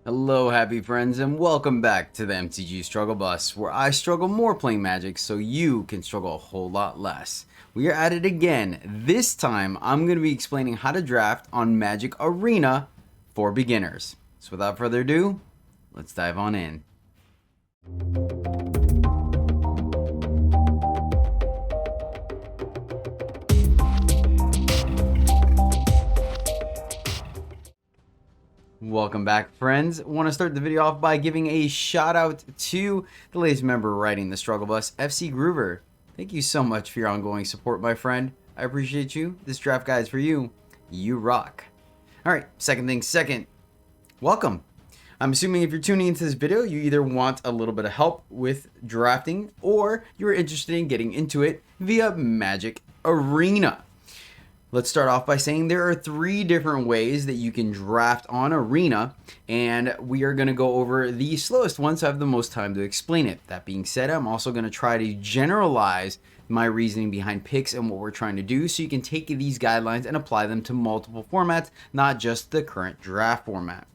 Hello, happy friends, and welcome back to the MTG Struggle Bus, where I struggle more playing Magic so you can struggle a whole lot less. We are at it again. This time, I'm going to be explaining how to draft on Magic Arena for beginners. So without further ado, let's dive on in. Welcome back, friends. I want to start the video off by giving a shout out to the latest member riding the struggle bus, FC Groover. Thank you so much for your ongoing support, my friend. I appreciate you. This draft guide is for you. You rock. Alright, second thing second. Welcome. I'm assuming if you're tuning into this video, you either want a little bit of help with drafting or you're interested in getting into it via Magic Arena. Let's start off by saying there are 3 different ways that you can draft on Arena, and we are going to go over the slowest one so I have the most time to explain it. That being said, I'm also going to try to generalize my reasoning behind picks and what we're trying to do so you can take these guidelines and apply them to multiple formats, not just the current draft format.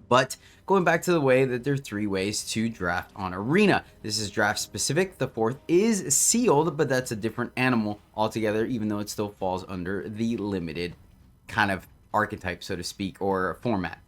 But going back to the way that there are 3 ways to draft on Arena. This is draft specific. The 4th is sealed, but that's a different animal altogether, even though it still falls under the limited kind of archetype, so to speak, or format.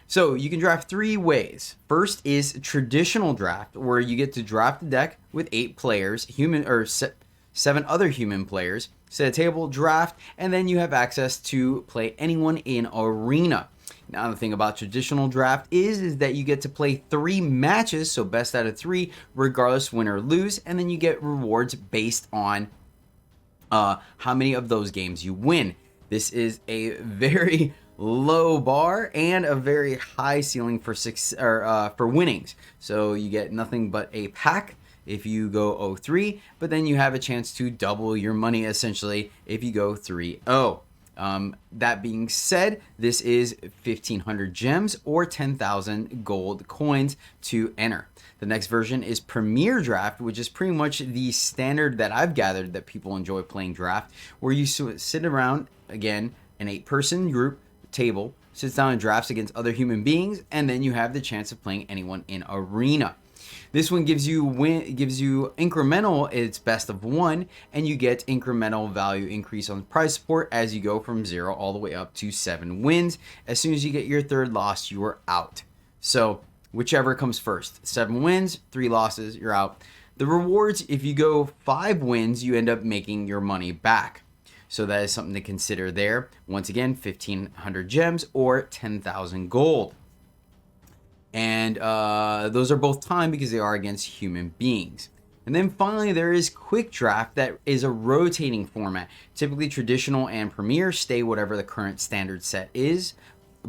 So you can draft 3 ways. First is traditional draft, where you get to draft a deck with 8 players, human or 7 other human players, set a table, draft, and then you have access to play anyone in Arena. Now, the thing about traditional draft is that you get to play 3 matches, so best out of 3, regardless win or lose, and then you get rewards based on how many of those games you win. This is a very low bar and a very high ceiling for for winnings. So you get nothing but a pack if you go 0-3, but then you have a chance to double your money essentially if you go 3-0. That being said, this is 1,500 gems or 10,000 gold coins to enter. The next version is Premier Draft, which is pretty much the standard that I've gathered that people enjoy playing draft, where you sit around, again, an 8-person group table, sits down and drafts against other human beings, and then you have the chance of playing anyone in Arena. This one gives you incremental, it's best of 1, and you get incremental value increase on prize support as you go from 0 all the way up to 7 wins. As soon as you get your 3rd loss, you are out. So whichever comes first, 7 wins, 3 losses, you're out. The rewards, if you go 5 wins, you end up making your money back. So that is something to consider there. Once again, 1,500 gems or 10,000 gold. And those are both timed because they are against human beings. And then finally, there is Quick Draft, that is a rotating format. Typically, traditional and Premier stay whatever the current standard set is,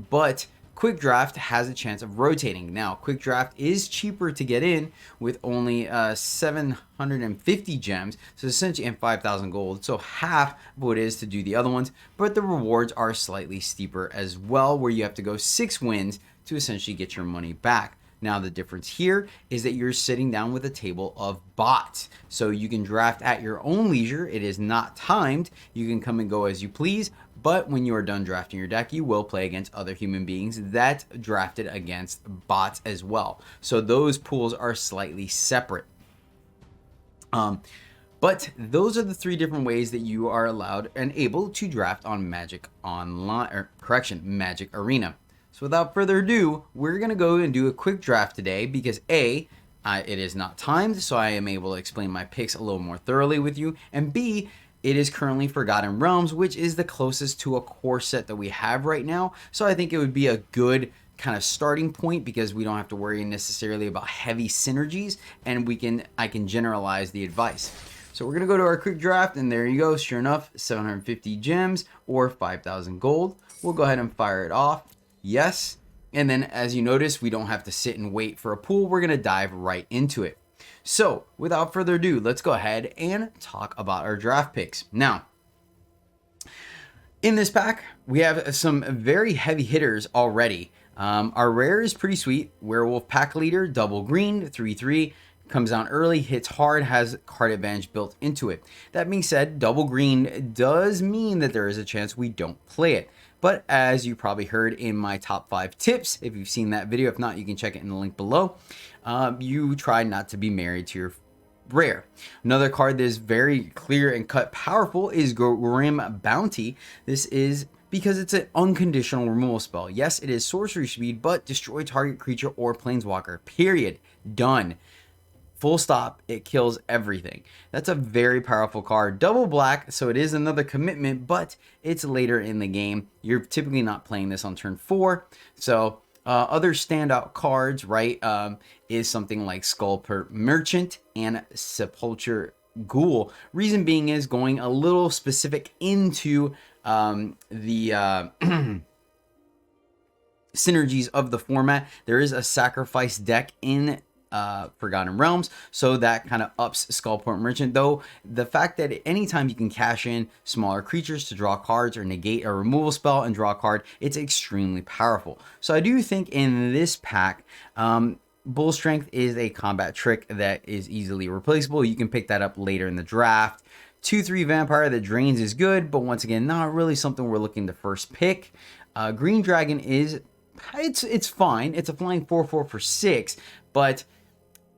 but Quick Draft has a chance of rotating. Now, Quick Draft is cheaper to get in with only 750 gems, so essentially, and 5,000 gold, so half of what it is to do the other ones, but the rewards are slightly steeper as well, where you have to go 6 wins to essentially get your money back. Now, the difference here is that you're sitting down with a table of bots. So you can draft at your own leisure. It is not timed. You can come and go as you please. But when you are done drafting your deck, you will play against other human beings that drafted against bots as well. So those pools are slightly separate. But those are the 3 different ways that you are allowed and able to draft on Magic Magic Arena. So without further ado, we're going to go and do a quick draft today because A, it is not timed, so I am able to explain my picks a little more thoroughly with you, and B, it is currently Forgotten Realms, which is the closest to a core set that we have right now, so I think it would be a good kind of starting point because we don't have to worry necessarily about heavy synergies, and I can generalize the advice. So we're going to go to our quick draft, and there you go, sure enough, 750 gems or 5,000 gold. We'll go ahead and fire it off. Yes, and then as you notice, we don't have to sit and wait for a pool. We're going to dive right into it. So without further ado, let's go ahead and talk about our draft picks. Now, in this pack, we have some very heavy hitters already. Our rare is pretty sweet. Werewolf Pack Leader, double green, 3/3. Comes down early, hits hard, has card advantage built into it. That being said, double green does mean that there is a chance we don't play it. But as you probably heard in my top 5 tips, if you've seen that video, if not, you can check it in the link below. You try not to be married to your rare. Another card that is very clear and cut powerful is Grim Bounty. This is because it's an unconditional removal spell. Yes, it is sorcery speed, but destroy target creature or planeswalker. Period. Done. Full stop. It kills everything. That's a very powerful card. Double black, so it is another commitment, but it's later in the game. You're typically not playing this on turn 4. So other standout cards, right, is something like Skullport Merchant and Sepulture Ghoul. Reason being is going a little specific into the synergies of the format. There is a sacrifice deck in Forgotten Realms, so that kind of ups Skullport Merchant, though the fact that anytime you can cash in smaller creatures to draw cards or negate a removal spell and draw a card, it's extremely powerful. So I do think in this pack, Bull Strength is a combat trick that is easily replaceable. You can pick that up later in the draft. 2/3 Vampire that drains is good, but once again, not really something we're looking to first pick. Green Dragon is, it's fine. It's a flying 4/4 for 6, but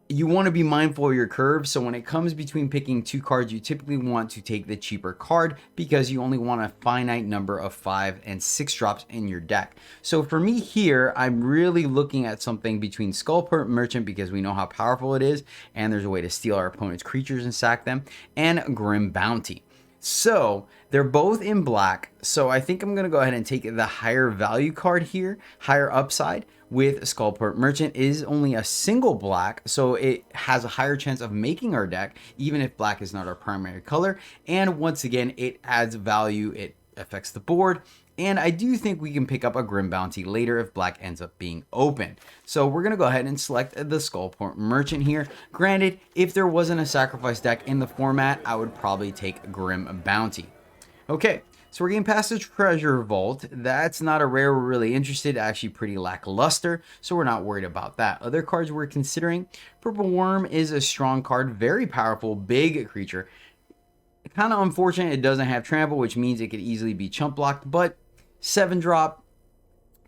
you want to be mindful of your curve. So when it comes between picking 2 cards, you typically want to take the cheaper card because you only want a finite number of 5 and 6 drops in your deck. So for me here, I'm really looking at something between Skullport Merchant because we know how powerful it is, and there's a way to steal our opponent's creatures and sack them, and Grim Bounty. So they're both in black. So I think I'm going to go ahead and take the higher value card here, higher upside. With Skullport Merchant is only a single black, so it has a higher chance of making our deck, even if black is not our primary color. And once again, it adds value, it affects the board. And I do think we can pick up a Grim Bounty later if black ends up being open. So we're going to go ahead and select the Skullport Merchant here. Granted, if there wasn't a sacrifice deck in the format, I would probably take Grim Bounty. Okay, so we're getting past the Treasure Vault. That's not a rare we're really interested, actually pretty lackluster, so we're not worried about that. Other cards we're considering, Purple Worm is a strong card, very powerful, big creature. Kind of unfortunate it doesn't have trample, which means it could easily be chump blocked, but 7-drop.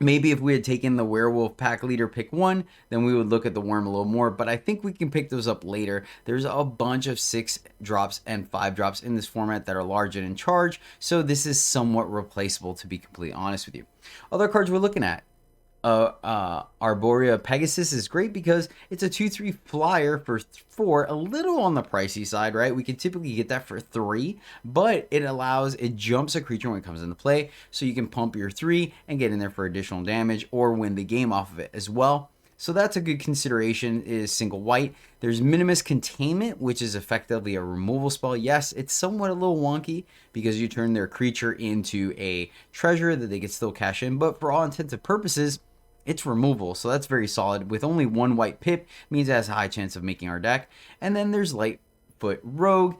Maybe if we had taken the Werewolf Pack Leader pick 1, then we would look at the Worm a little more, but I think we can pick those up later. There's a bunch of 6 drops and 5 drops in this format that are large and in charge, so this is somewhat replaceable, to be completely honest with you. Other cards we're looking at. Arborea Pegasus is great because it's a 2/3 flyer for 4, a little on the pricey side, right? We can typically get that for 3, but it jumps a creature when it comes into play, so you can pump your 3 and get in there for additional damage or win the game off of it as well. So that's a good consideration. It is single white. There's Minimus Containment, which is effectively a removal spell. Yes, it's somewhat a little wonky because you turn their creature into a treasure that they can still cash in, but for all intents and purposes, it's removal, so that's very solid. With only 1 white pip, means it has a high chance of making our deck. And then there's Lightfoot Rogue.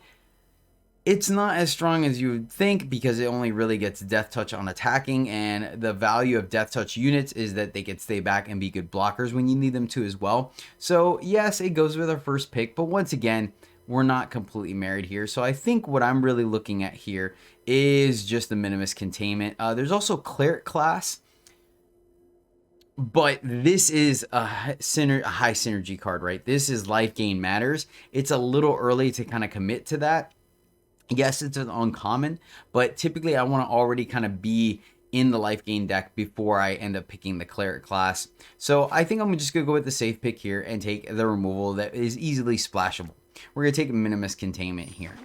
It's not as strong as you would think because it only really gets Death Touch on attacking, and the value of Death Touch units is that they can stay back and be good blockers when you need them to as well. So yes, it goes with our first pick, but once again, we're not completely married here. So I think what I'm really looking at here is just the Minimus Containment. There's also Cleric class. But this is a high synergy card, right? This is life gain matters. It's a little early to kind of commit to that. Yes, it's an uncommon, but typically I want to already kind of be in the life gain deck before I end up picking the Cleric class. So I think I'm just going to go with the safe pick here and take the removal that is easily splashable. We're going to take Minimus Containment here.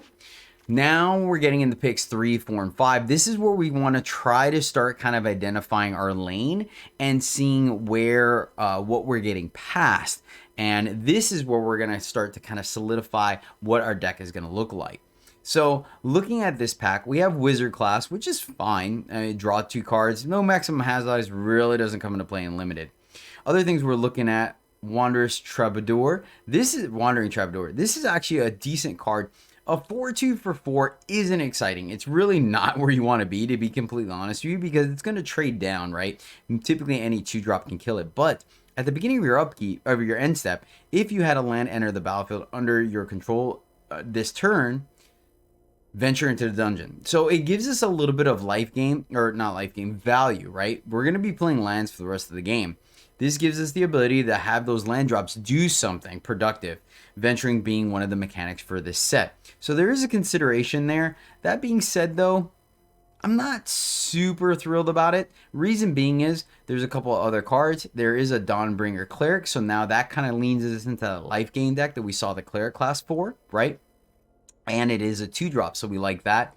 Now we're getting into picks 3, 4, and 5. This is where we want to try to start kind of identifying our lane and seeing where what we're getting past. And this is where we're going to start to kind of solidify what our deck is going to look like. So looking at this pack, we have Wizard class, which is fine. Draw 2 cards. No maximum hazard eyes, really doesn't come into play in limited. Other things we're looking at, Wandering Troubadour. This is actually a decent card. A 4/2 for 4 isn't exciting. It's really not where you want to be completely honest with you, because it's going to trade down, right? And typically any 2-drop can kill it. But at the beginning of your upkeep, of your end step, if you had a land enter the battlefield under your control this turn, venture into the dungeon. So it gives us a little bit of life game, or not life game, value, right? We're going to be playing lands for the rest of the game. This gives us the ability to have those land drops do something productive, venturing being one of the mechanics for this set. So there is a consideration there. That being said, though, I'm not super thrilled about it. Reason being is there's a couple of other cards. There is a Dawnbringer Cleric, so now that kind of leans us into the life gain deck that we saw the Cleric class for, right? And it is a 2-drop, so we like that.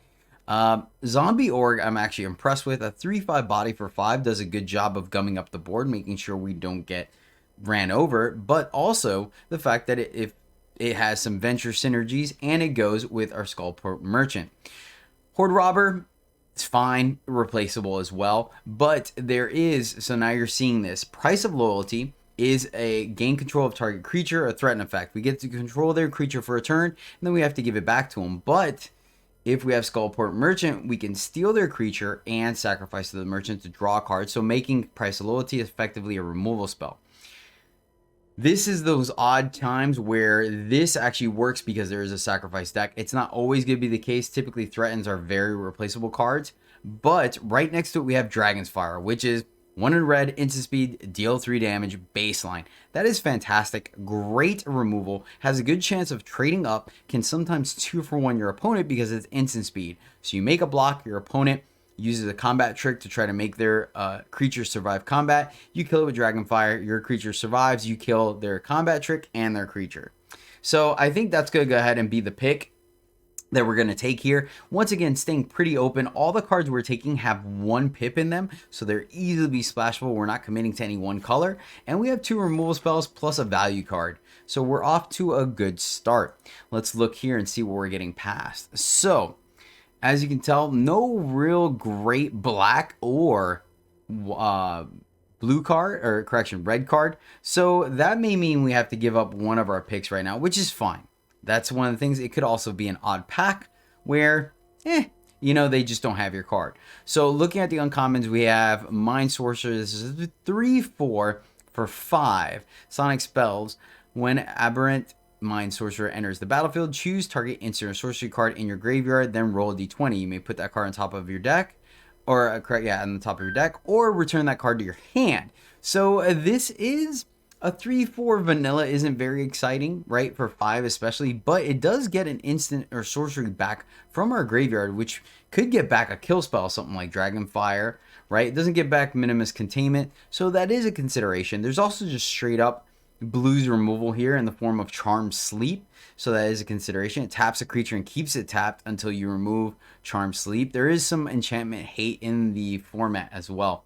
Zombie Org, I'm actually impressed with. A 3/5 body for 5 does a good job of gumming up the board, making sure we don't get ran over, but also the fact that if it has some venture synergies and it goes with our Skullport Merchant. Horde Robber, it's fine, replaceable as well, but there is, so now you're seeing this. Price of Loyalty is a gain control of target creature, a threat effect. We get to control their creature for a turn, and then we have to give it back to them. But if we have Skullport Merchant, we can steal their creature and sacrifice to the merchant to draw a card, so making Price of Loyalty effectively a removal spell. This is those odd times where this actually works because there is a sacrifice deck. It's not always going to be the case. Typically, threatens are very replaceable cards. But right next to it, we have Dragon's Fire, which is 1 in red, instant speed, deal 3 damage, baseline. That is fantastic. Great removal. Has a good chance of trading up. Can sometimes 2-for-1 your opponent because it's instant speed. So you make a block, your opponent uses a combat trick to try to make their creature survive combat. You kill it with Dragonfire, your creature survives, you kill their combat trick and their creature. So I think that's going to go ahead and be the pick that we're going to take here. Once again, staying pretty open. All the cards we're taking have 1 pip in them, so they're easily be splashable. We're not committing to any one color. And we have 2 removal spells plus a value card. So we're off to a good start. Let's look here and see what we're getting past. So as you can tell, no real great black or blue card, or correction, red card. So that may mean we have to give up one of our picks right now, which is fine. That's one of the things. It could also be an odd pack where, they just don't have your card. So looking at the uncommons, we have Mind Sorcerer. This is 3/4 for 5. Sonic Spells. When Aberrant Mind Sorcerer enters the battlefield, choose target instant or sorcery card in your graveyard, then roll a d20. You may put that card on top of your deck, or on the top of your deck, or return that card to your hand. So this is a 3/4 vanilla. Isn't very exciting, right, for 5 especially, but it does get an instant or sorcery back from our graveyard, which could get back a kill spell, something like Dragonfire, right? It doesn't get back Minimus Containment, so that is a consideration. There's also just straight up blues removal here in the form of Charmed Sleep, so that is a consideration. It taps a creature and keeps it tapped until you remove Charmed Sleep. There is some enchantment hate in the format as well.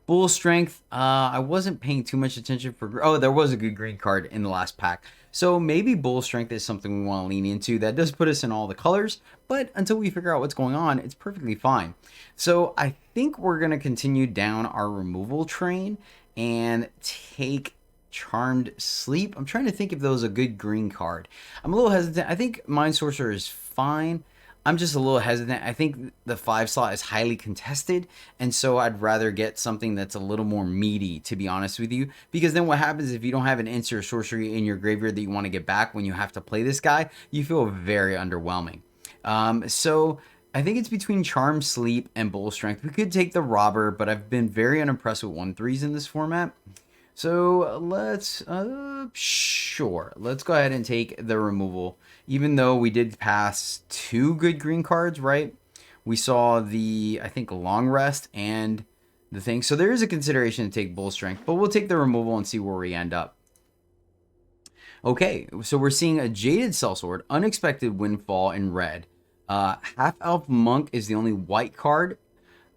Bull Strength, I wasn't paying too much attention for... Oh, there was a good green card in the last pack. So maybe Bull Strength is something we want to lean into. That does put us in all the colors, but until we figure out what's going on, it's perfectly fine. So I think we're going to continue down our removal train and take Charmed Sleep. I'm trying to think if that was a good green card. I'm a little hesitant. I think Mind Sorcerer is fine. I'm just a little hesitant. I think the 5 slot is highly contested, and so I'd rather get something that's a little more meaty, to be honest with you, because then what happens if you don't have an instant or sorcery in your graveyard that you want to get back when you have to play this guy, you feel very underwhelming. So I think it's between Charmed Sleep and Bull Strength. We could take the Robber, but I've been very unimpressed with 1/3s in this format. So let's go ahead and take the removal, even though we did pass 2 good green cards, right? We saw the, I think, Long Rest and the thing. So there is a consideration to take Bull Strength, but we'll take the removal and see where we end up. Okay, so we're seeing a Jaded Sellsword, Unexpected Windfall in red. Half-Elf Monk is the only white card.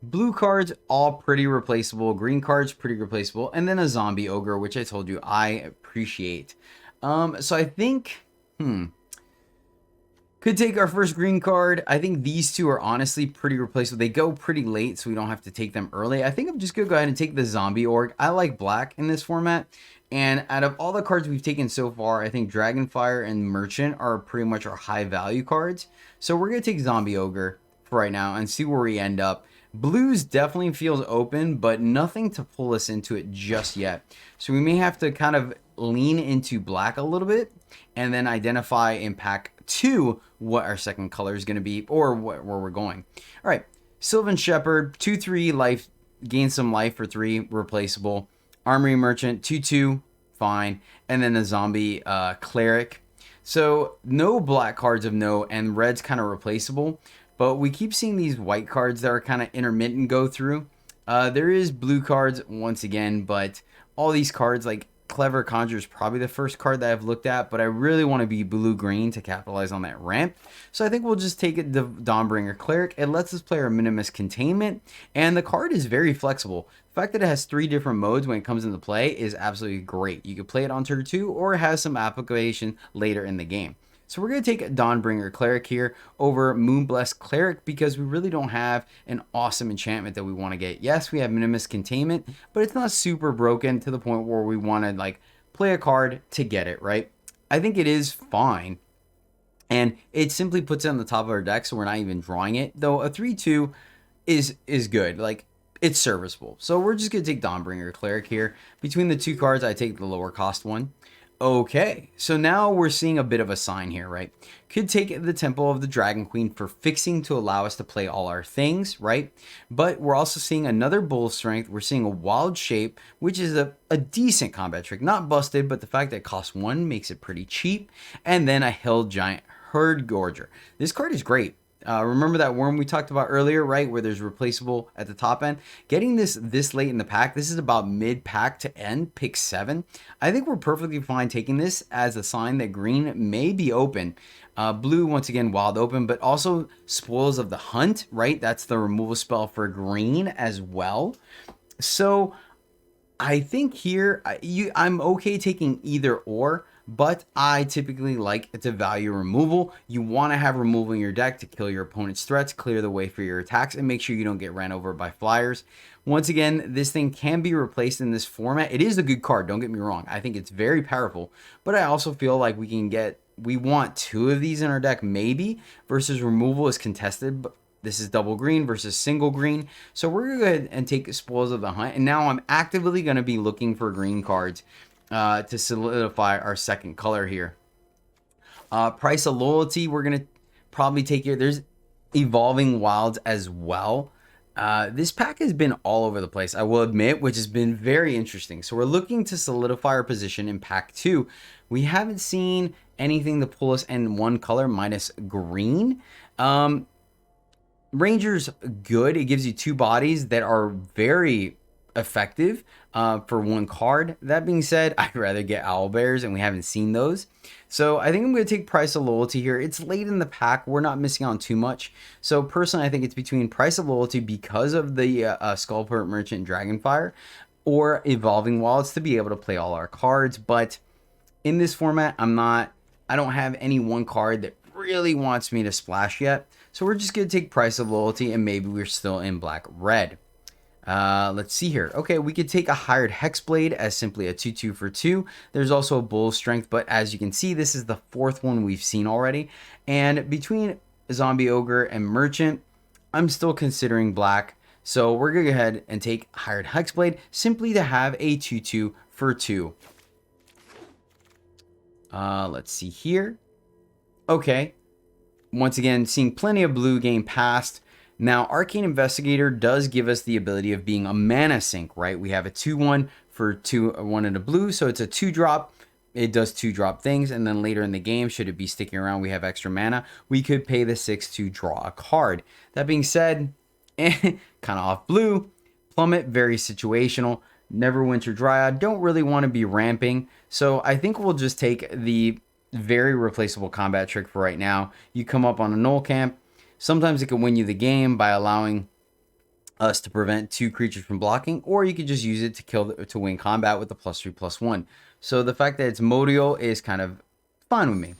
Blue cards, all pretty replaceable. Green cards, pretty replaceable. And then a Zombie Ogre, which I told you I appreciate. So I think, could take our first green card. I think these two are honestly pretty replaceable. They go pretty late, so we don't have to take them early. I think I'm just going to go ahead and take the Zombie Org. I like black in this format. And out of all the cards we've taken so far, I think Dragonfire and Merchant are pretty much our high value cards. So we're going to take Zombie Ogre for right now and see where we end up. Blues definitely feels open, but nothing to pull us into it just yet. So we may have to kind of lean into black a little bit and then identify in pack to what our second color is going to be, or where we're going. All right, Sylvan Shepherd, 2/3 life, gain some life for 3, replaceable. Armory Merchant, 2/2, fine. And then a zombie cleric. So no black cards of note, and red's kind of replaceable. But we keep seeing these white cards that are kind of intermittent go through. There is blue cards once again, but all these cards, like Clever Conjure is probably the first card that I've looked at, but I really want to be blue-green to capitalize on that ramp. So I think we'll just take it, the Dawnbringer Cleric. It lets us play our Minimus Containment, and the card is very flexible. The fact that it has 3 different modes when it comes into play is absolutely great. You can play it on turn 2, or it has some application later in the game. So we're going to take Dawnbringer Cleric here over Moonblessed Cleric because we really don't have an awesome enchantment that we want to get. Yes, we have Minimus Containment, but it's not super broken to the point where we want to like play a card to get it, right? I think it is fine. And it simply puts it on the top of our deck, so we're not even drawing it. Though a 3/2 is good. Like, it's serviceable. So we're just going to take Dawnbringer Cleric here. Between the 2 cards, I take the lower cost one. Okay, so now we're seeing a bit of a sign here, right? Could take the Temple of the Dragon Queen for fixing to allow us to play all our things, right? But we're also seeing another Bull Strength. We're seeing a Wild Shape, which is a decent combat trick. Not busted, but the fact that it costs 1 makes it pretty cheap. And then a Hill Giant Herd Gorger. This card is great. Remember that worm we talked about earlier, right? Where there's replaceable at the top end. Getting this late in the pack, this is about mid-pack to end, pick 7. I think we're perfectly fine taking this as a sign that green may be open. Blue, once again, wild open, but also Spoils of the Hunt, right? That's the removal spell for green as well. So I think here, I'm okay taking either or. But I typically like to value removal. You want to have removal in your deck to kill your opponent's threats, clear the way for your attacks, and make sure you don't get ran over by flyers. Once again, this thing can be replaced in this format. It is a good card, don't get me wrong. I think it's very powerful, but I also feel like we want 2 of these in our deck maybe, versus removal is contested. But this is double green versus single green. So we're going to go ahead and take Spoils of the Hunt. And now I'm actively going to be looking for green cards to solidify our second color here. Price of Loyalty, we're going to probably take here. There's Evolving Wilds as well. This pack has been all over the place, I will admit, which has been very interesting. So we're looking to solidify our position in pack 2. We haven't seen anything to pull us in one color minus green. Ranger's good. It gives you 2 bodies that are very effective for 1 card. That being said, I'd rather get Owlbears, and we haven't seen those. So I think I'm going to take Price of Loyalty here. It's late in the pack. We're not missing out on too much. So personally, I think it's between Price of Loyalty because of the Skullport Merchant Dragonfire, or Evolving Wilds to be able to play all our cards. But in this format, I don't have any one card that really wants me to splash yet. So we're just going to take Price of Loyalty, and maybe we're still in black-red. Let's see here. Okay, we could take a Hired Hexblade as simply a 2/2 for 2. There's also a Bull Strength, but as you can see, this is the 4th one we've seen already. And between Zombie Ogre and Merchant, I'm still considering black. So we're going to go ahead and take Hired Hexblade simply to have a 2/2 for 2. Let's see here. Okay. Once again, seeing plenty of blue game past. Now, Arcane Investigator does give us the ability of being a mana sink, right? We have a 2/1 for 1 and a blue, so it's a 2-drop. It does 2-drop things, and then later in the game, should it be sticking around, we have extra mana. We could pay the 6 to draw a card. That being said, kind of off blue. Plummet, very situational. Neverwinter Dryad, don't really want to be ramping. So I think we'll just take the very replaceable combat trick for right now. You come up on a Null Camp. Sometimes it can win you the game by allowing us to prevent 2 creatures from blocking, or you could just use it to win combat with the +3/+1. So the fact that it's modal is kind of fine with me.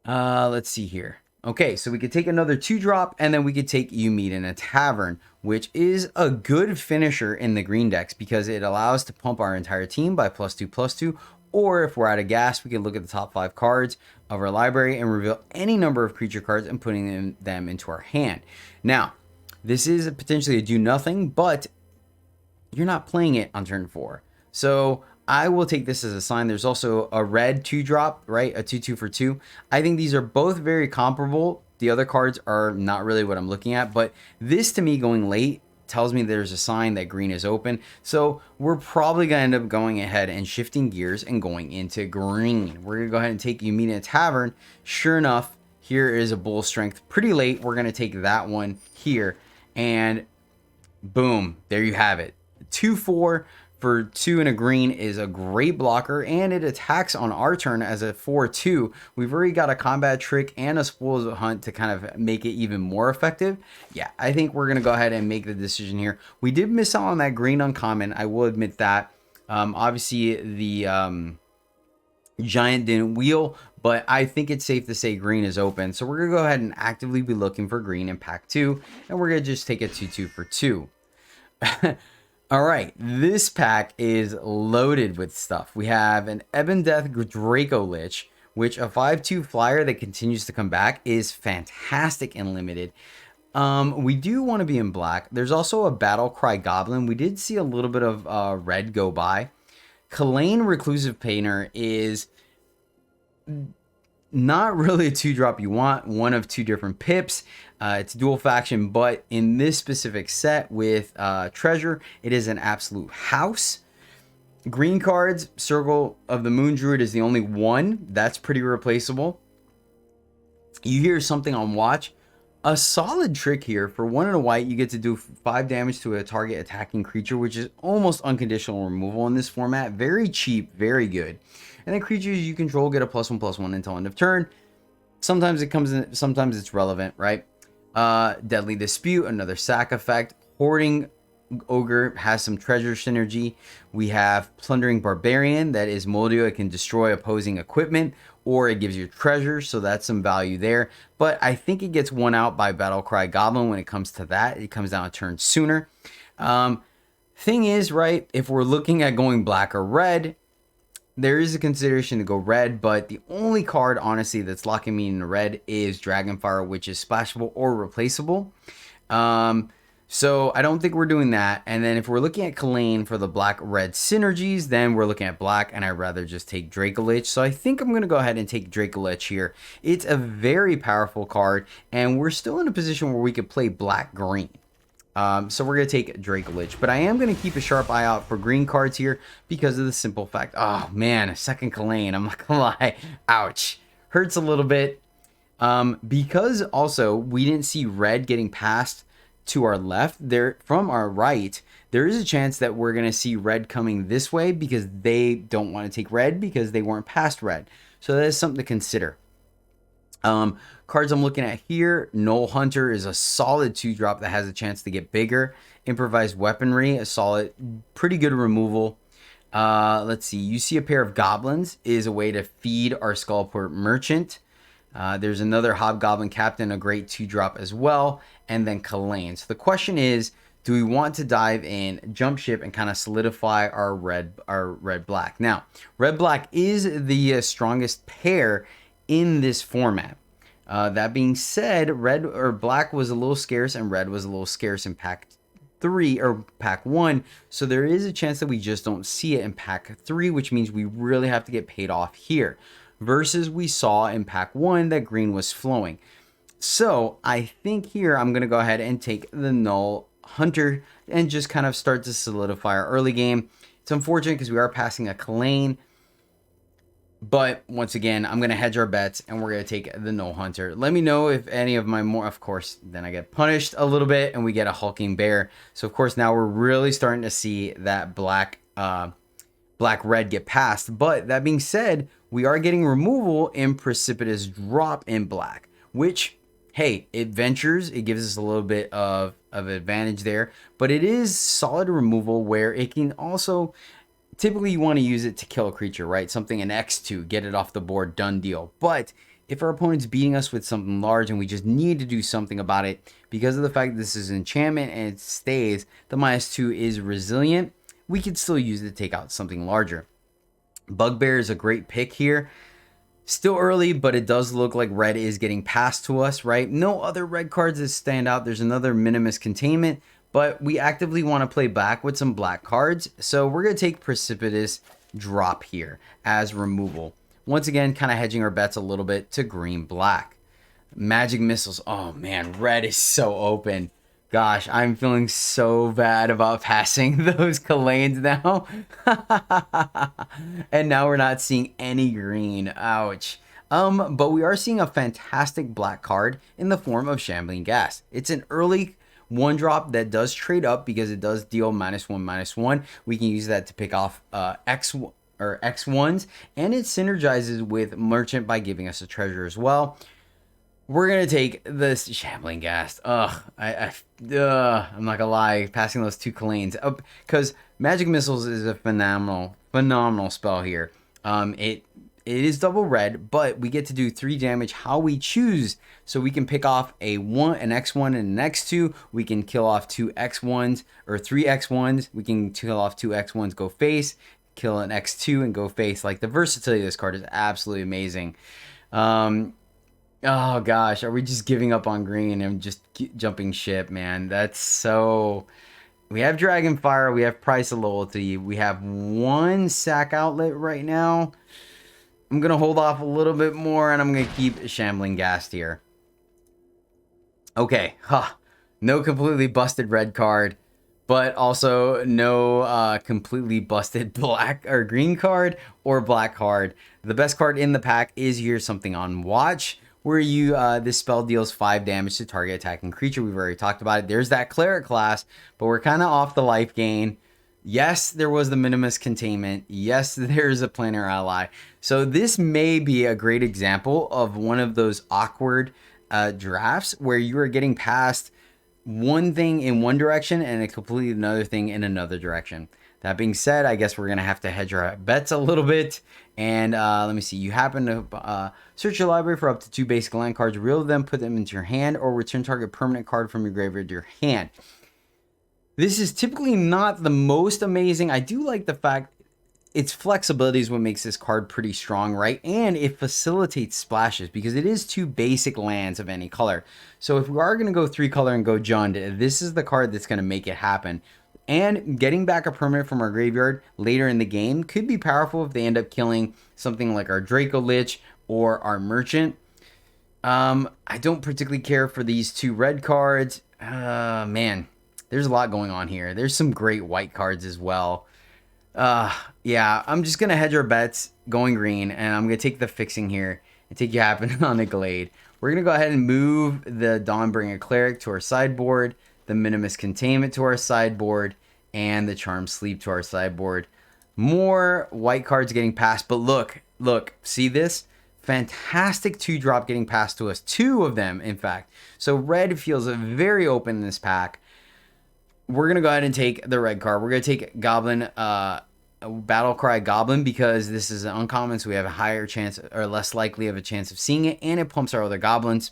Let's see here. Okay, so we could take another 2-drop, and then we could take You Meet in a Tavern, which is a good finisher in the green decks because it allows us to pump our entire team by +2/+2. Or if we're out of gas, we can look at the top 5 cards of our library and reveal any number of creature cards and putting them into our hand. Now, this is potentially a do nothing, but you're not playing it on turn 4. So I will take this as a sign. There's also a red 2-drop, right? A 2/2 for 2. I think these are both very comparable. The other cards are not really what I'm looking at, but this to me going late tells me there's a sign that green is open. So we're probably going to end up going ahead and shifting gears and going into green. We're going to go ahead and take You Meet in a Tavern. Sure enough, here is a bull strength pretty late. We're going to take that one here, and boom, there you have it. 2/4 for 2 and a green is a great blocker, and it attacks on our turn as a 4/2. We've already got a combat trick and a spoils hunt to kind of make it even more effective. Yeah, I think we're going to go ahead and make the decision here. We did miss out on that green uncommon. I will admit that. Obviously, the giant didn't wheel, but I think it's safe to say green is open. So we're going to go ahead and actively be looking for green in pack 2, and we're going to just take a 2/2 for 2. All right, this pack is loaded with stuff. We have an Ebon Death Draco Lich, which a 5/2 flyer that continues to come back is fantastic and limited. We do want to be in black. There's also a Battle Cry Goblin. We did see a little bit of red go by. Kalane Reclusive Painter is not really a 2-drop. You want one of 2 different pips. It's dual faction, but in this specific set with treasure, it is an absolute house. Green cards, Circle of the Moon Druid is the only one. That's pretty replaceable. You hear something on watch. A solid trick here. For 1 and a white, you get to do 5 damage to a target attacking creature, which is almost unconditional removal in this format. Very cheap, very good. And then creatures you control get a +1/+1 until end of turn. Sometimes it comes in, sometimes it's relevant, right? Deadly Dispute, another sack effect. Hoarding Ogre has some treasure synergy. We have Plundering Barbarian, that is Moldio. It can destroy opposing equipment, or it gives you treasure, so that's some value there. But I think it gets won out by Battlecry Goblin when it comes to that. It comes down a turn sooner. Thing is, right, if we're looking at going black or red, there is a consideration to go red, but the only card, honestly, that's locking me in red is Dragonfire, which is splashable or replaceable. So I don't think we're doing that. And then if we're looking at Kalane for the black-red synergies, then we're looking at black, and I'd rather just take Draco Lich. So I think I'm going to go ahead and take Draco Lich here. It's a very powerful card, and we're still in a position where we could play black-green. So we're going to take Draco Lich, but I am going to keep a sharp eye out for green cards here because of the simple fact. Oh man, a second Kalane, I'm not going to lie. Ouch. Hurts a little bit. Because also we didn't see red getting passed to our left there from our right. There is a chance that we're going to see red coming this way because they don't want to take red because they weren't past red. So that is something to consider. Cards I'm looking at here, Null Hunter is a solid 2-drop that has a chance to get bigger. Improvised Weaponry, a solid, pretty good removal. Let's see, You See a Pair of Goblins is a way to feed our Skullport Merchant. There's another Hobgoblin Captain, a great 2-drop as well, and then Kalane. So the question is, do we want to dive in, jump ship, and kind of solidify our red-black? Now, red-black is the strongest pair in this format. That being said, red or black was a little scarce and red was a little scarce in pack 3 or pack 1. So there is a chance that we just don't see it in pack 3, which means we really have to get paid off here. Versus we saw in pack 1 that green was flowing. So I think here I'm going to go ahead and take the Null Hunter and just kind of start to solidify our early game. It's unfortunate because we are passing a Kalane. But once again, I'm going to hedge our bets and we're going to take the Null Hunter. Let me know if any of my more, of course, then I get punished a little bit and we get a Hulking Bear. So of course now we're really starting to see that black-red get passed. But that being said, we are getting removal in Precipitous Drop in black, which, hey, it ventures. It gives us a little bit of advantage there. But it is solid removal where it can also... Typically, you want to use it to kill a creature, right? Something an X2, get it off the board, done deal. But if our opponent's beating us with something large and we just need to do something about it, because of the fact that this is enchantment and it stays, the -2 is resilient, we could still use it to take out something larger. Bugbear is a great pick here. Still early, but it does look like red is getting passed to us, right? No other red cards that stand out. There's another Minimus Containment. But we actively want to play back with some black cards. So we're going to take Precipitous drop here as removal. Once again, kind of hedging our bets a little bit to green-black. Magic Missiles. Oh man, red is so open. Gosh, I'm feeling so bad about passing those Kalanes now. And now we're not seeing any green. Ouch. But we are seeing a fantastic black card in the form of Shambling Ghast. It's an early one drop that does trade up because it does deal -1/-1. We can use that to pick off X1s, and it synergizes with Merchant by giving us a treasure as well. We're gonna take this Shambling Ghast. I'm not gonna lie, passing those 2 Kalanes up because Magic Missiles is a phenomenal spell here. It is double red, but we get to do 3 damage how we choose. So we can pick off an X1 and an X2. We can kill off 2 X1s or 3 X1s. We can kill off 2 X1s, go face, kill an X2 and go face. Like, the versatility of this card is absolutely amazing. Oh gosh, are we just giving up on green and just jumping ship, man? That's so... We have Dragonfire, we have Price of Loyalty, we have 1 sack outlet right now. I'm going to hold off a little bit more, and I'm going to keep Shambling Ghast here. Okay, no completely busted red card, but also no completely busted black or green card or black card. The best card in the pack is Here's Something on Watch, where this spell deals 5 damage to target attacking creature. We've already talked about it. There's that Cleric class, but we're kind of off the life gain. Yes, there was the Minimus Containment. Yes, there's a Planar Ally. So this may be a great example of one of those awkward drafts where you are getting past one thing in one direction and a completely another thing in another direction. That being said, I guess we're going to have to hedge our bets a little bit. And let me see. You happen to search your library for up to 2 basic land cards, reel them, put them into your hand, or return target permanent card from your graveyard to your hand. This is typically not the most amazing. I do like the fact its flexibility is what makes this card pretty strong, right? And it facilitates splashes because it is 2 basic lands of any color. So if we are going to go 3 color and go Jund, this is the card that's going to make it happen. And getting back a permanent from our graveyard later in the game could be powerful if they end up killing something like our Draco Lich or our Merchant. I don't particularly care for these 2 red cards. Man, there's a lot going on here. There's some great white cards as well. Yeah, I'm just going to hedge our bets going green, and I'm going to take the fixing here and take you happen on a Glade. We're going to go ahead and move the Dawnbringer Cleric to our sideboard, the Minimus Containment to our sideboard, and the Charmed Sleep to our sideboard. More white cards getting passed, but look, see this? Fantastic 2-drop getting passed to us. 2 of them, in fact. So red feels very open in this pack. We're going to go ahead and take the red card. We're going to take Goblin, Battlecry Goblin, because this is an uncommon, so we have a higher chance or less likely of a chance of seeing it, and it pumps our other goblins,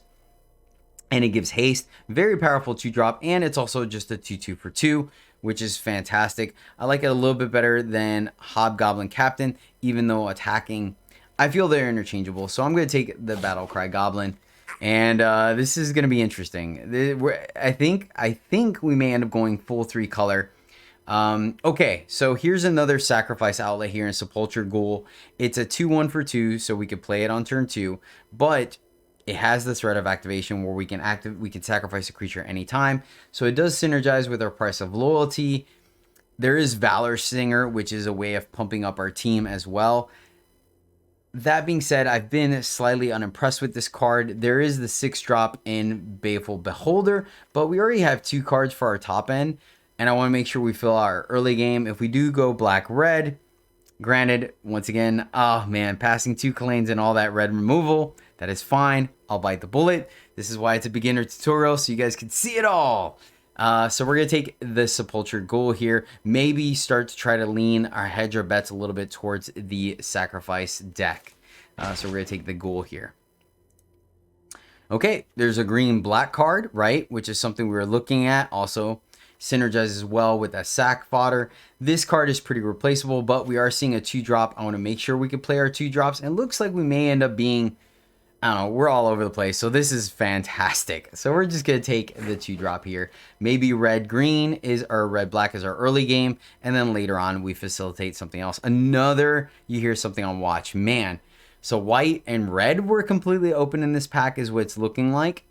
and it gives haste. Very powerful 2-drop, and it's also just a 2/2 for 2, which is fantastic. I like it a little bit better than Hobgoblin Captain, even though attacking, I feel they're interchangeable. So I'm going to take the Battlecry Goblin. And this is going to be interesting. I think we may end up going full 3 color. Okay, so here's another sacrifice outlet here in Sepulchred Ghoul. It's a 2/1 for 2, so we could play it on turn 2. But it has the threat of activation where we can sacrifice a creature anytime. So it does synergize with our Price of Loyalty. There is Valor Singer, which is a way of pumping up our team as well. That being said, I've been slightly unimpressed with this card. There is the 6-drop in Baleful Beholder, but we already have 2 cards for our top end, and I want to make sure we fill our early game. If we do go black-red, granted, once again, oh man, passing 2 Kalanes and all that red removal, that is fine. I'll bite the bullet. This is why it's a beginner tutorial, so you guys can see it all. So we're going to take the Sepulchred Ghoul here. Maybe start to try to lean our hedge or bets a little bit towards the sacrifice deck. So we're going to take the Ghoul here. Okay, there's a green-black card, right? Which is something we were looking at. Also synergizes well with a sack fodder. This card is pretty replaceable, but we are seeing a 2-drop. I want to make sure we can play our 2-drops. And it looks like we may end up being I don't know, we're all over the place. So this is fantastic. So we're just going to take the 2-drop here. Maybe red-green is, or red-black is our early game. And then later on, we facilitate something else. Another, you hear something on watch. Man. So white and red were completely open in this pack is what it's looking like.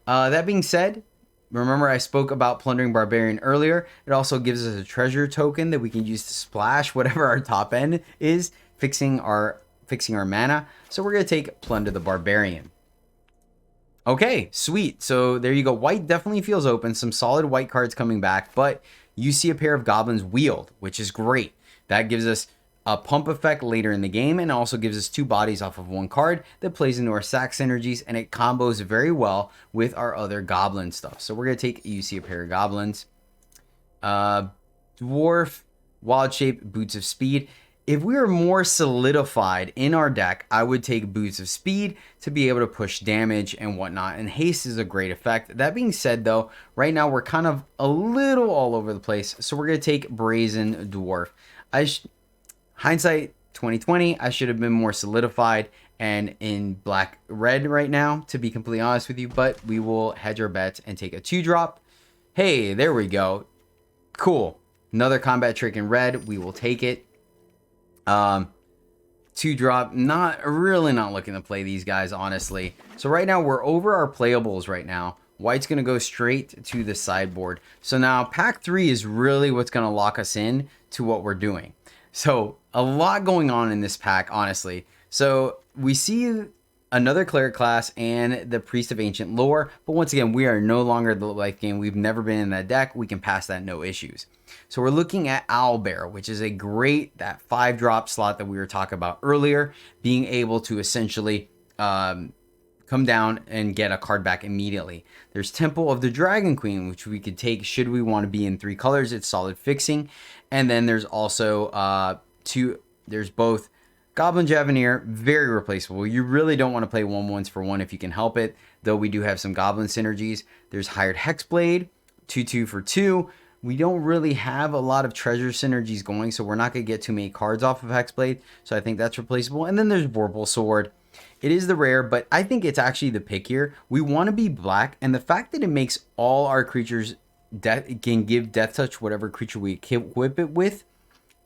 That being said, remember I spoke about Plundering Barbarian earlier. It also gives us a treasure token that we can use to splash whatever our top end is, fixing our mana. So we're going to take Plunder the Barbarian. Okay, sweet. So there you go. White definitely feels open. Some solid white cards coming back, but you see a pair of goblins wheeled, which is great. That gives us a pump effect later in the game, and also gives us 2 bodies off of 1 card that plays into our sack synergies, and it combos very well with our other goblin stuff. So we're going to take, you see a pair of goblins. Dwarf, Wild Shape, Boots of Speed. If we were more solidified in our deck, I would take Boots of Speed to be able to push damage and whatnot, and Haste is a great effect. That being said, though, right now we're kind of a little all over the place, so we're going to take Brazen Dwarf. Hindsight 2020, I should have been more solidified and in black-red right now, to be completely honest with you, but we will hedge our bets and take a 2-drop. Hey, there we go. Cool. Another combat trick in red. We will take it. 2-drop. Not looking to play these guys, honestly. So right now, we're over our playables right now. White's going to go straight to the sideboard. So now, pack 3 is really what's going to lock us in to what we're doing. So a lot going on in this pack, honestly. So we see another cleric class and the Priest of Ancient Lore. But once again, we are no longer the life game. We've never been in that deck. We can pass that, no issues. So we're looking at Owlbear, which is a great, that 5-drop slot that we were talking about earlier, being able to essentially come down and get a card back immediately. There's Temple of the Dragon Queen, which we could take should we want to be in 3 colors. It's solid fixing. And then there's also there's both Goblin Javenier, very replaceable. You really don't want to play 1/1s for 1 if you can help it, though we do have some Goblin synergies. There's Hired Hexblade, 2/2 for 2. We don't really have a lot of treasure synergies going, so we're not going to get too many cards off of Hexblade, so I think that's replaceable. And then there's Vorpal Sword. It is the rare, but I think it's actually the pick here. We want to be black, and the fact that it makes all our creatures can give Death Touch whatever creature we equip it with,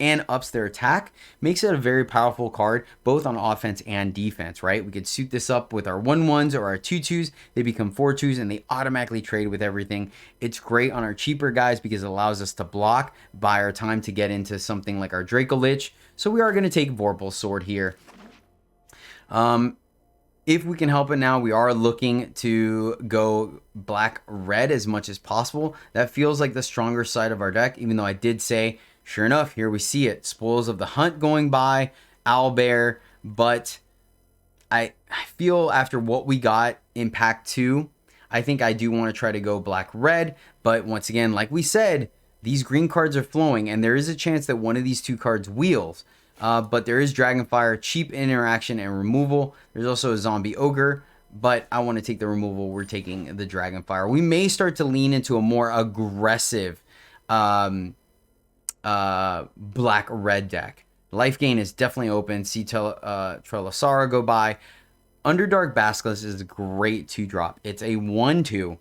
and ups their attack, makes it a very powerful card, both on offense and defense, right? We could suit this up with our 1/1s or our 2/2s. They become 4/2s, and they automatically trade with everything. It's great on our cheaper guys because it allows us to block, buy our time to get into something like our Draco Lich. So we are going to take Vorpal Sword here. If we can help it now, we are looking to go black-red as much as possible. That feels like the stronger side of our deck, even though I did say, sure enough, here we see it. Spoils of the Hunt going by, Owlbear, but I feel after what we got in pack 2, I think I do want to try to go black-red, but once again, like we said, these green cards are flowing, and there is a chance that one of these 2 cards wheels. But there is Dragonfire, cheap interaction and removal. There's also a Zombie Ogre, but I want to take the removal. We're taking the Dragonfire. We may start to lean into a more aggressive black-red deck. Life gain is definitely open. See Trelasara go by. Underdark Basilisk is a great 2-drop. It's a 1/2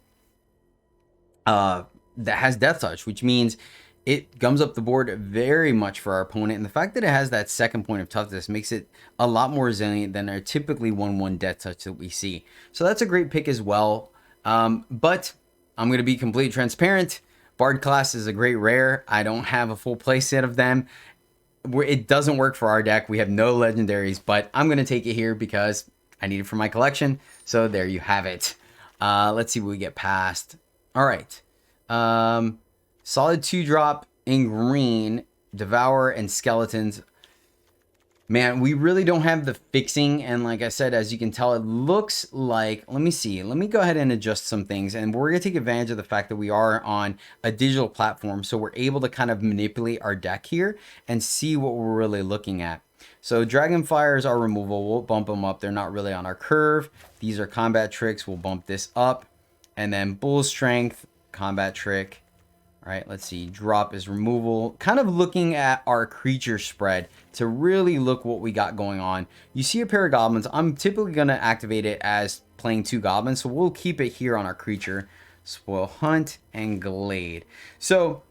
that has Death Touch, which means it gums up the board very much for our opponent. And the fact that it has that second point of toughness makes it a lot more resilient than our typically 1/1 Death Touch that we see. So that's a great pick as well. But I'm going to be completely transparent. Bard class is a great rare. I don't have a full play set of them. It doesn't work for our deck. We have no legendaries, but I'm going to take it here because I need it for my collection. So there you have it. Let's see what we get past. All right. Solid 2-drop in green, Devour and Skeletons. Man, we really don't have the fixing, and like I said, as you can tell, it looks like, let me see, let me go ahead and adjust some things, and we're going to take advantage of the fact that we are on a digital platform, so we're able to kind of manipulate our deck here and see what we're really looking at. So Dragonfires are removal, we'll bump them up, they're not really on our curve. These are combat tricks, we'll bump this up, and then Bull Strength, combat trick, All right, let's see. Drop is removal. Kind of looking at our creature spread to really look what we got going on. You see a pair of goblins. I'm typically going to activate it as playing 2 goblins, so we'll keep it here on our creature. Spoil Hunt and Glade. So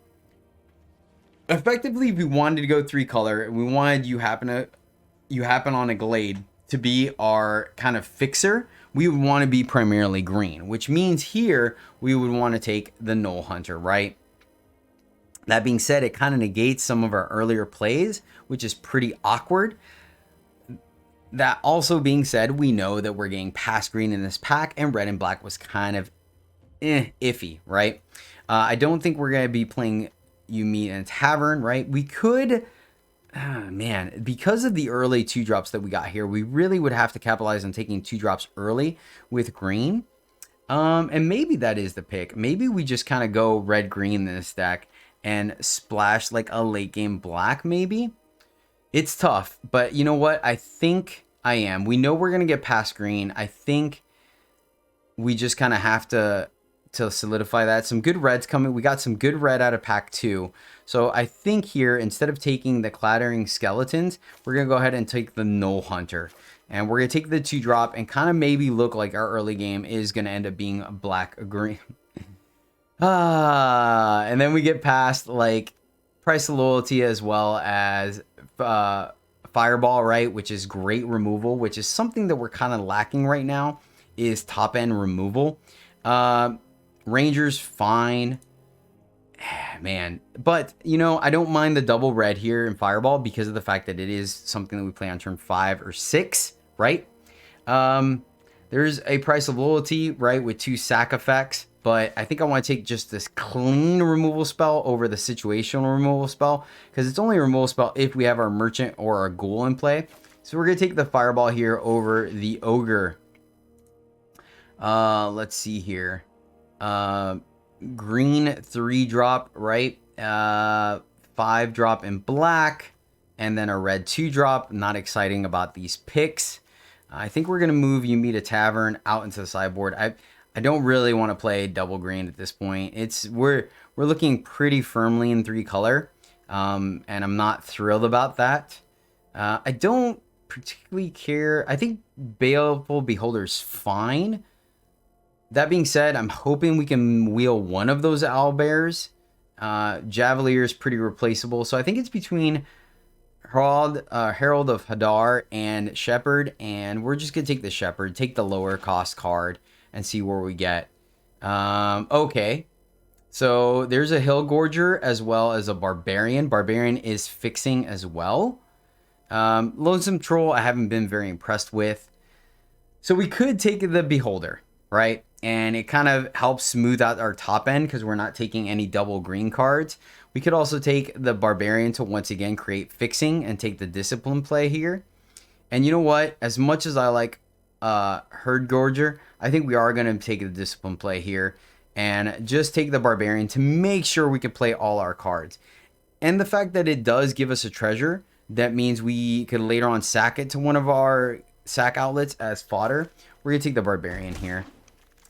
effectively, we wanted to go 3 color. We wanted you happen on a Glade to be our kind of fixer. We would want to be primarily green, which means here we would want to take the Null Hunter, right? That being said, it kind of negates some of our earlier plays, which is pretty awkward. That also being said, we know that we're getting past green in this pack, and red and black was kind of iffy, right? I don't think we're going to be playing You Meet in a Tavern, right? We could, man, because of the early 2 drops that we got here, we really would have to capitalize on taking 2 drops early with green. And maybe that is the pick. Maybe we just kind of go red-green in this deck and splash like a late game black, maybe. It's tough, but you know what? I think I am. We know we're going to get past green. I think we just kind of have to solidify that. Some good reds coming. We got some good red out of pack 2. So I think here, instead of taking the Clattering Skeletons, we're going to go ahead and take the Null Hunter. And we're going to take the 2 drop and kind of maybe look like our early game is going to end up being a black green. And then we get past like Price of Loyalty as well as Fireball, right? Which is great removal, which is something that we're kind of lacking right now, is top end removal. Rangers, fine. Man, but you know, I don't mind the double red here in Fireball because of the fact that it is something that we play on turn 5 or 6, right? There's a Price of Loyalty, right, with 2 sack effects. But I think I want to take just this clean removal spell over the situational removal spell, because it's only a removal spell if we have our merchant or our ghoul in play. So we're going to take the Fireball here over the ogre. Let's see here. Green 3 drop, right? 5 drop in black, and then a red 2 drop. Not exciting about these picks. I think we're going to move You Meet a Tavern out into the sideboard. I don't really want to play double green at this point. We're looking pretty firmly in 3 color, and I'm not thrilled about that. I don't particularly care. I think Baleful Beholder's fine. That being said, I'm hoping we can wheel one of those owlbears. Javelier is pretty replaceable, so I think it's between Herald of Hadar and Shepherd, and we're just gonna take the Shepherd, take the lower cost card, and see where we get. Okay, so there's a Hillgorger as well as a Barbarian. Barbarian is fixing as well. Lonesome Troll I haven't been very impressed with. So we could take the Beholder, right? And it kind of helps smooth out our top end because we're not taking any double green cards. We could also take the Barbarian to once again create fixing and take the Discipline play here. And you know what? As much as I like Herdgorger, I think we are going to take the Discipline play here and just take the Barbarian to make sure we can play all our cards. And the fact that it does give us a treasure, that means we could later on sack it to one of our sack outlets as fodder. We're going to take the Barbarian here.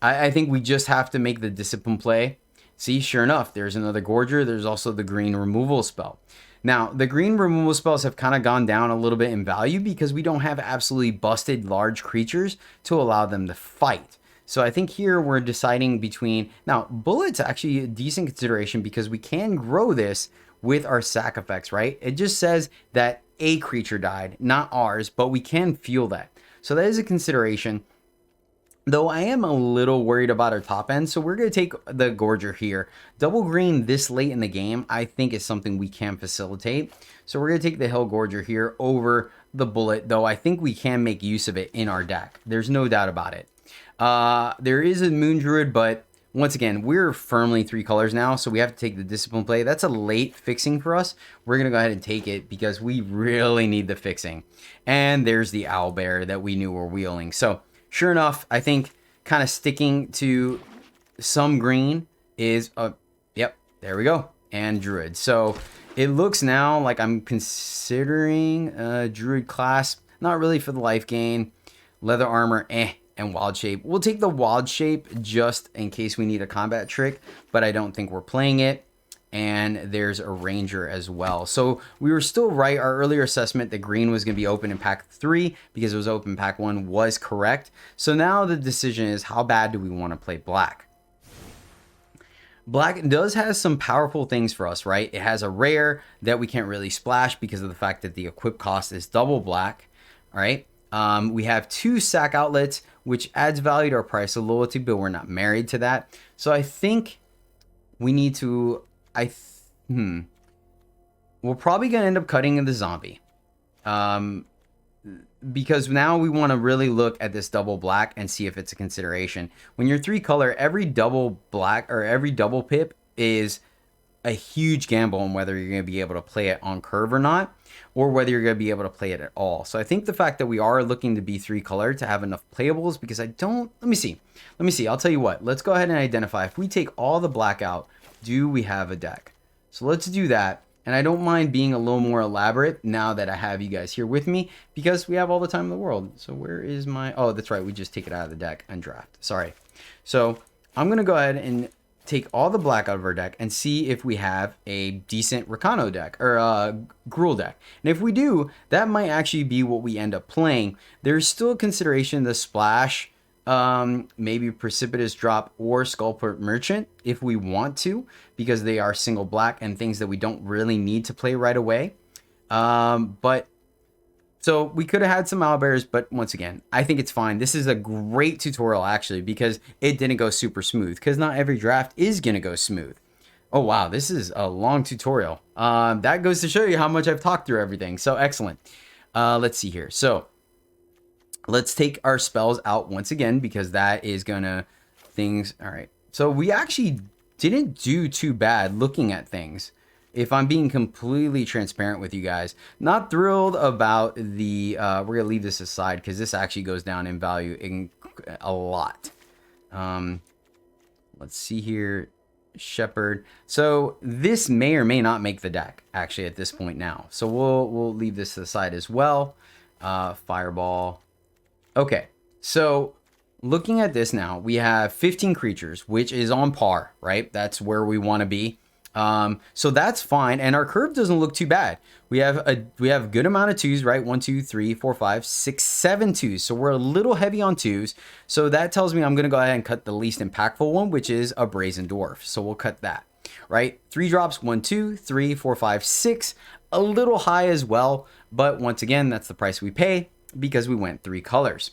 I think we just have to make the Discipline play. See, sure enough, there's another Gorger. There's also the green removal spell. Now, the green removal spells have kind of gone down a little bit in value because we don't have absolutely busted large creatures to allow them to fight. So I think here we're deciding between... Now, Bullet's actually a decent consideration because we can grow this with our sack effects, right? It just says that a creature died, not ours, but we can fuel that. So that is a consideration. Though I am a little worried about our top end, so we're going to take the Gorger here. Double green this late in the game, I think, is something we can facilitate. So we're going to take the Hillgorger here over the Bullet, though I think we can make use of it in our deck. There's no doubt about it. There is a Moon Druid, but once again, we're firmly 3 colors now, so we have to take the Discipline play. That's a late fixing for us. We're going to go ahead and take it because we really need the fixing. And there's the Owlbear that we knew were wheeling. So sure enough, I think kind of sticking to some green is, yep, there we go, and Druid. So it looks now like I'm considering Druid class, not really for the life gain, leather armor, and Wild Shape. We'll take the Wild Shape just in case we need a combat trick, but I don't think we're playing it. and there's a Ranger as well. So we were still right. Our earlier assessment that green was going to be open in pack 3 because it was open pack 1 was correct. So now the decision is, how bad do we want to play black? Black does have some powerful things for us, right? It has a rare that we can't really splash because of the fact that the equip cost is double black, all right? We have 2 sack outlets, which adds value to our price of loyalty, but we're not married to that. So I think we need to, we're probably going to end up cutting in the zombie. Because now we want to really look at this double black and see if it's a consideration. When you're 3 color, every double black or every double pip is a huge gamble on whether you're going to be able to play it on curve or not, or whether you're going to be able to play it at all. So I think the fact that we are looking to be 3 color to have enough playables, because I don't, let me see. I'll tell you what, let's go ahead and identify. If we take all the black out, do we have a deck? So let's do that. And I don't mind being a little more elaborate now that I have you guys here with me, because we have all the time in the world. So where is my, oh, that's right. We just take it out of the deck and draft. Sorry. So I'm going to go ahead and take all the black out of our deck and see if we have a decent Rakano deck or a Gruul deck. And if we do, that might actually be what we end up playing. There's still a consideration the splash, maybe Precipitous Drop or Skullport Merchant if we want to, because they are single black and things that we don't really need to play right away. But so we could have had some owlbears, but once again, I think it's fine. This is a great tutorial actually, because it didn't go super smooth, because not every draft is going to go smooth. Oh wow, this is a long tutorial. That goes to show you how much I've talked through everything. So excellent. Let's see here. So let's take our spells out once again, because that is gonna things. All right. So we actually didn't do too bad looking at things. If I'm being completely transparent with you guys, not thrilled about the, we're gonna leave this aside because this actually goes down in value in a lot. Let's see here. Shepherd. So this may or may not make the deck actually at this point now. So we'll leave this to the side as well. Fireball. Okay, so looking at this now, we have 15 creatures, which is on par, right? That's where we want to be. So that's fine, and our curve doesn't look too bad. We have a good amount of 2s, right? 1, 2, 3, 4, 5, 6, 7 2s. So we're a little heavy on 2s. So that tells me I'm gonna go ahead and cut the least impactful one, which is a Brazen Dwarf. So we'll cut that, right? 3 drops, 1, 2, 3, 4, 5, 6. A little high as well, but once again, that's the price we pay because we went 3 colors.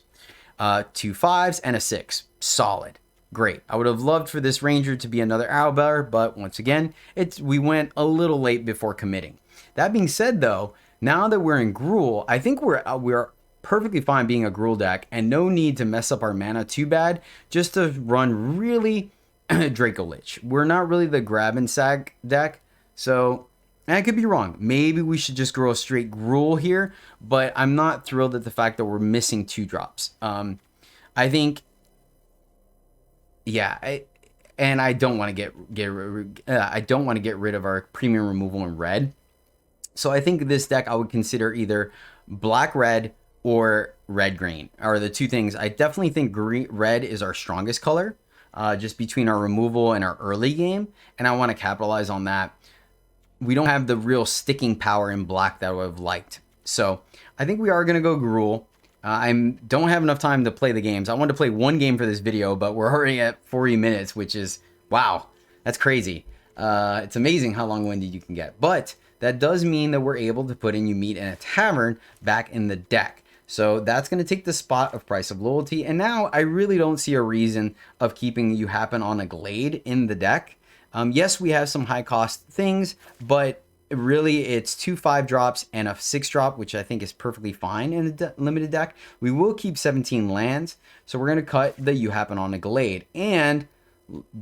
2 5s and a 6. Solid. Great. I would have loved for this Ranger to be another owlbear, but once again, we went a little late before committing. That being said, though, now that we're in Gruul, I think we're perfectly fine being a Gruul deck, and no need to mess up our mana too bad, just to run really Draco Lich. We're not really the grab and sag deck, so I could be wrong. Maybe we should just go straight Gruul here, but I'm not thrilled at the fact that we're missing 2 drops. I think, yeah, I don't want to get rid of our premium removal in red. So I think this deck I would consider either black red or red green are the 2 things. I definitely think red is our strongest color, just between our removal and our early game, and I want to capitalize on that. We don't have the real sticking power in black that I would have liked. So I think we are going to go Gruul. I don't have enough time to play the games. I wanted to play 1 game for this video, but we're already at 40 minutes, which is, wow, that's crazy. It's amazing how long-winded you can get. But that does mean that we're able to put in You Meet in a Tavern back in the deck. So that's going to take the spot of Price of Loyalty. And now I really don't see a reason of keeping You Happen on a Glade in the deck. Yes, we have some high-cost things, but really it's 2 5 drops and a 6 drop, which I think is perfectly fine in a limited deck. We will keep 17 lands, so we're going to cut the You Happen on a Glade and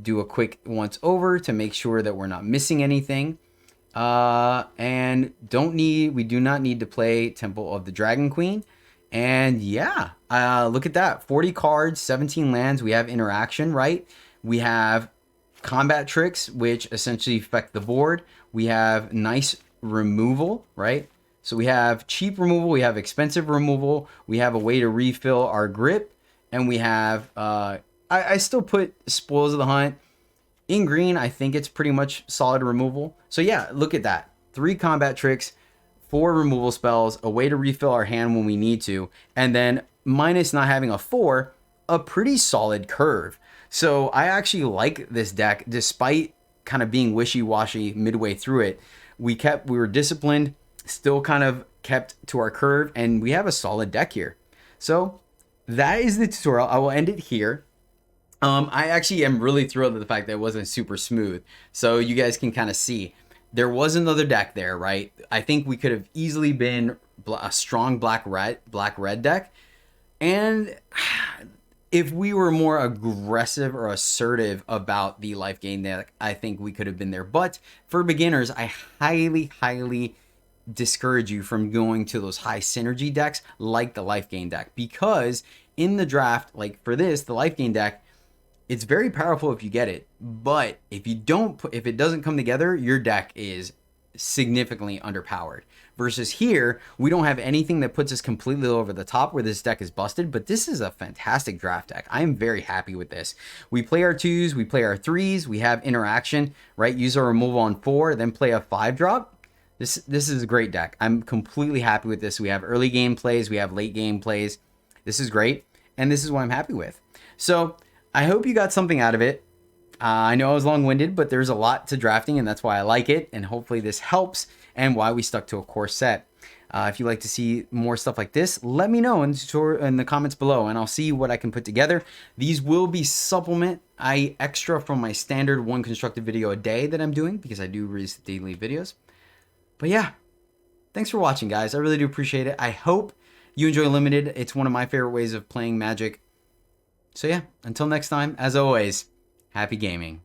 do a quick once over to make sure that we're not missing anything. And we do not need to play Temple of the Dragon Queen. And yeah, look at that, 40 cards, 17 lands. We have interaction, right? We have combat tricks, which essentially affect the board. We have nice removal, right? So we have cheap removal, we have expensive removal, we have a way to refill our grip, and we have, I still put Spoils of the Hunt In green, I think it's pretty much solid removal. So yeah, look at that. 3 combat tricks, 4 removal spells, a way to refill our hand when we need to, and then minus not having a 4, a pretty solid curve. So I actually like this deck despite kind of being wishy-washy midway through it. We were disciplined, still kind of kept to our curve, and we have a solid deck here. So that is the tutorial. I will end it here. I actually am really thrilled at the fact that it wasn't super smooth. So you guys can kind of see there was another deck there, right? I think we could have easily been a strong black red deck. And if we were more aggressive or assertive about the life gain deck, I think we could have been there. But for beginners, I highly discourage you from going to those high synergy decks like the life gain deck, because in the draft, like for this, the life gain deck, it's very powerful if you get it, but if it doesn't come together, your deck is significantly underpowered. Versus here, we don't have anything that puts us completely over the top where this deck is busted, but this is a fantastic draft deck. I am very happy with this. We play our 2s, we play our 3s, we have interaction, right? Use our removal on 4, then play a 5-drop. This is a great deck. I'm completely happy with this. We have early game plays, we have late game plays. This is great, and this is what I'm happy with. So I hope you got something out of it. I know I was long-winded, but there's a lot to drafting, and that's why I like it, and hopefully this helps, and why we stuck to a core set. If you'd like to see more stuff like this, let me know in the comments below, and I'll see what I can put together. These will be extra from my standard 1 constructed video a day that I'm doing, because I do release daily videos. But yeah, thanks for watching, guys. I really do appreciate it. I hope you enjoy Limited. It's one of my favorite ways of playing Magic. So yeah, until next time, as always, happy gaming.